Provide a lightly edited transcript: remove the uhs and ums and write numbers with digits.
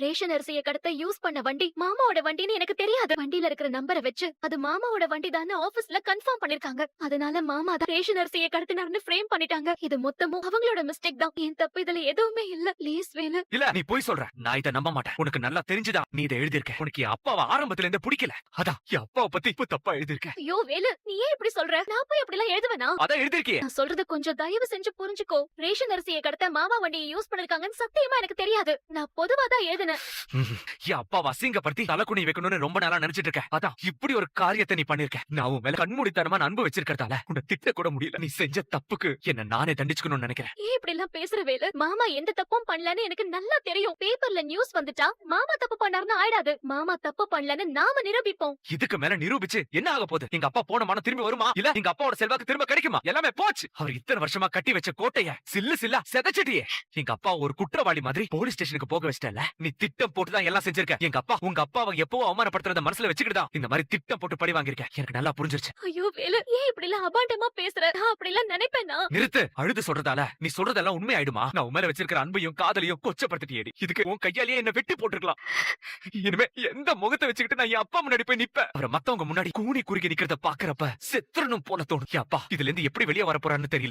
Ration அரிசியை கடத்த use பண்ண வண்டி மாமாவோட வண்டின்னு எனக்கு தெரியாது. வண்டியில இருக்கிற நம்பரை வச்சு அது மாமாவோட வண்டி தான் ஆபீஸ்ல கன்ஃபார்ம் பண்ணிருக்காங்க. அதனால மாமா தான் ரேஷன் அரிசியை கடத்தினார்னு ஃப்ரேம் பண்ணிட்டாங்க. இது மொத்தமும் அவங்களோட மிஸ்டேக் தான். என் தப்பு இதுல எதுவுமே இல்ல. ப்ளீஸ் வேலு. இல்ல நீ போய் சொல்ற. நான் இதை நம்ப மாட்டேன். உனக்கு நல்லா தெரிஞ்சுதா நீ இதை எழுதிருக்க. உனக்கு என் அப்பாவை ஆரம்பத்துல இருந்து பிடிக்கல. அதான் என் அப்பாவை பத்தி இப்ப தப்பா எழுதிருக்க. ஐயோ வேலு, நீ ஏன் இப்படி சொல்ற? நான் போய் அப்படி எல்லாம் எழுதுவேனா? அதான் எழுதிருக்கியே. நான் சொல்றது கொஞ்சம் தயவு செஞ்சு புரிஞ்சுக்கோ. ரேஷன் அரிசியை கடத்த மாமா வண்டியை யூஸ் பண்ணிருக்காங்கன்னு சத்தியமா எனக்கு தெரியாது. நான் பொதுவா தான் எழுதினேன். என் அப்பாவை அசிங்கப்படுத்தி தலைக்குனி வைக்கணும்னு ரொம்ப நாளா நினைச்சிட்டு இருக்க. அதான் இப்படி ஒரு காரியத்தை நீ பண்ணிருக்க. நான் உன் மேல கண்மூடித்தனமா அன்பு வச்சிருக்கிறதால உன்னை திட்ட கூட முடியல. நீ செஞ்ச தப்புக்கு என்ன நானே தண்டிச்சுக்கணும்னு நினைக்கிறேன். ஏன் இப்படி எல்லாம் பேசுற வேலு? மாமா எந்த தப்பும் பண்ணலன்னு எனக்கு நல்லா தெரியும். பேப்பர்ல நியூஸ் வந்துட்டா மாமா தப்பு பண்ணாருன்னு ஆயிடாது. மாமா தப்பு பண்ணலன்னு நாம நிரூபிப்போம். இதுக்கு மேல நிரூபிச்சு என்ன ஆக போகுது? எங்க அப்பா போன மானம் திரும்பி வருமா? இல்ல எங்க அப்பாவோட செல்வாக்கு திரும்ப கிடைக்குமா? எல்லாமே போச்சு. அவர் இத்தனை வருஷமா கட்டி வச்ச கோட்டைய சில்லு சில்லா செதச்சிட்டியே. எங்க அப்பா ஒரு குற்றவாளி மாதிரி போலீஸ் ஸ்டேஷனுக்கு போக வச்சிட்டல. நீ திட்டம் போட்டுதான் எல்லாம் செஞ்சிருக்க. எங்க அப்பா உங்க அப்பாவை எப்பவோ அவமானப்படுத்துறத மனசுல வச்சுக்கிட்டுதான் இந்த மாதிரி திட்டம் போட்டு பழி வாங்கிருக்க. எனக்கு நல்லா புரிஞ்சிருச்சு. ஐயோ வேலு, ஏன் இப்படி எல்லாம் அபாண்டமா பேசுற? நான் அப்படி எல்லாம் நினைப்பேனா? நிறுத்து. அழுது சொல்றதால நீ சொல்றதெல்லாம் உண்மை ஆயிடுமா? நான் உன் மேல வச்சிருக்கிற அன்பையும் காதலையும் கொச்சப்படுத்திட்டியேடி. இதுக்கு உன் கையாலேயே என்ன வெட்டி போட்டுருக்கலாம். இனிமே எந்த முகத்தை வச்சுக்கிட்டு நான் என் அப்பா முன்னாடி போய் நிப்பேன்? அவரை மத்தவங்க முன்னாடி கூனி குறுகி நிக்கிறத பாக்குறப்ப செத்துறணும் போல தோணும். என் அப்பா இதுல இருந்து எப்படி வெளியே வர போறான்னு தெரியல.